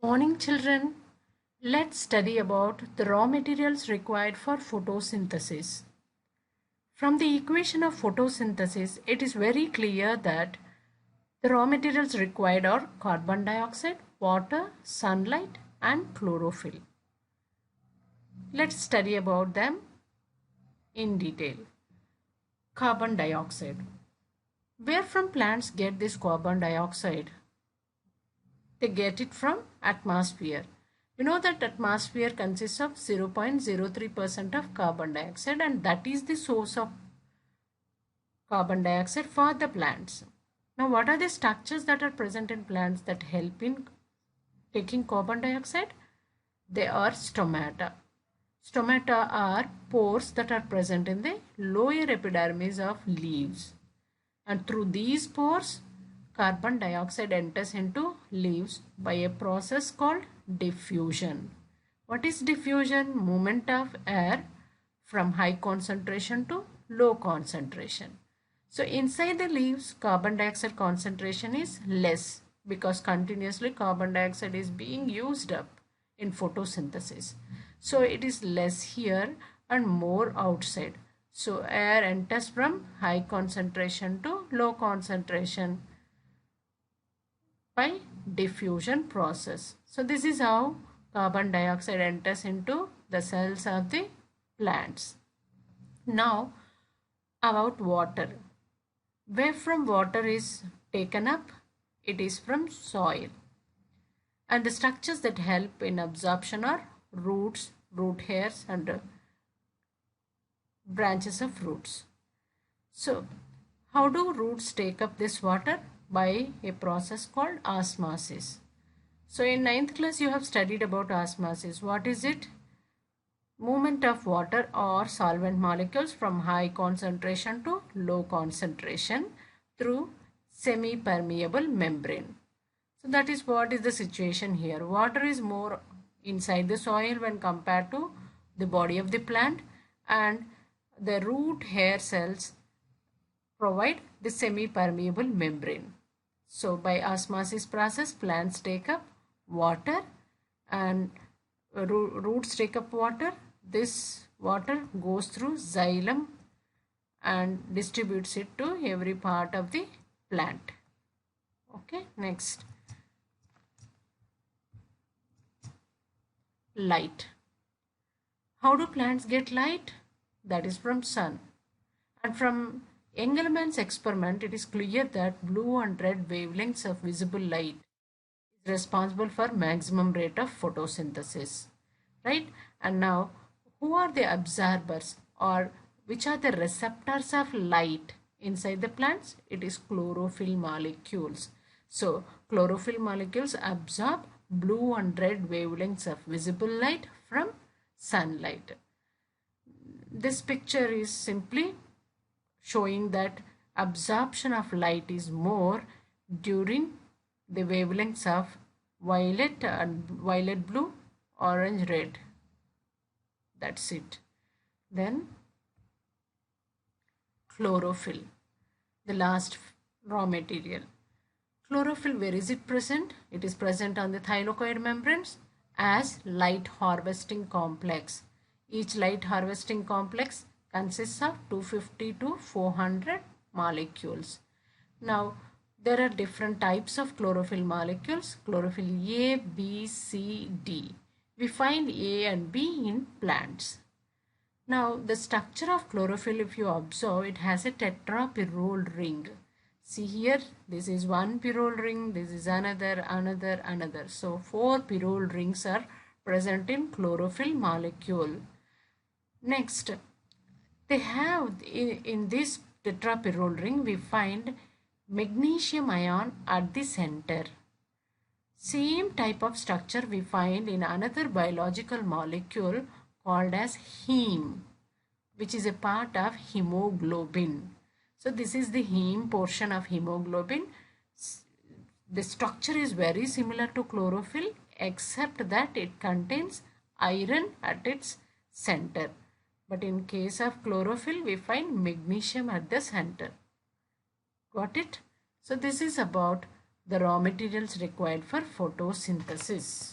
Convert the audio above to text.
Morning children, let's study about the raw materials required for photosynthesis. From the equation of photosynthesis, it is very clear that the raw materials required are carbon dioxide, water, sunlight and chlorophyll. Let's study about them in detail. Carbon dioxide. Where from plants get this carbon dioxide? They get it from atmosphere. You know that atmosphere consists of 0.03% of carbon dioxide, and that is the source of carbon dioxide for the plants. Now what are the structures that are present in plants that help in taking carbon dioxide? They are stomata. Stomata are pores that are present in the lower epidermis of leaves, and through these pores carbon dioxide enters into leaves by a process called diffusion. What is diffusion? Movement of air from high concentration to low concentration. So inside the leaves carbon dioxide concentration is less because continuously carbon dioxide is being used up in photosynthesis. So it is less here and more outside. So air enters from high concentration to low concentration by diffusion process. So this is how carbon dioxide enters into the cells of the plants. Now about water. Where from water is taken up? It is from soil. And the structures that help in absorption are roots, root hairs and branches of roots. So how do roots take up this water? By a process called osmosis. So in 9th class you have studied about osmosis. What is it? Movement of water or solvent molecules from high concentration to low concentration through semi-permeable membrane. So that is what is the situation here. Water is more inside the soil when compared to the body of the plant, and the root hair cells provide the semi-permeable membrane. So by osmosis process plants take up water and roots take up water. This water goes through xylem and distributes it to every part of the plant. Okay, next. Light. How do plants get light? That is from sun. And from Engelmann's experiment, it is clear that blue and red wavelengths of visible light is responsible for maximum rate of photosynthesis, right? And now, who are the absorbers, or which are the receptors of light inside the plants? It is chlorophyll molecules. So chlorophyll molecules absorb blue and red wavelengths of visible light from sunlight. This picture is simply showing that absorption of light is more during the wavelengths of violet and violet blue, orange, red. That's it. Then chlorophyll, the last raw material. Chlorophyll, where is it present? It is present on the thylakoid membranes as light harvesting complex. Each light harvesting complex consists of 250 to 400 molecules. Now, there are different types of chlorophyll molecules. Chlorophyll A, B, C, D. We find A and B in plants. Now, the structure of chlorophyll, if you observe, it has a tetrapyrrole ring. See here, this is one pyrrole ring, this is another. So, 4 pyrrole rings are present in chlorophyll molecule. Next, they have in this tetrapyrrole ring, we find magnesium ion at the center. Same type of structure we find in another biological molecule called as heme, which is a part of hemoglobin. So this is the heme portion of hemoglobin. The structure is very similar to chlorophyll except that it contains iron at its center. But in case of chlorophyll, we find magnesium at the center. Got it? So this is about the raw materials required for photosynthesis.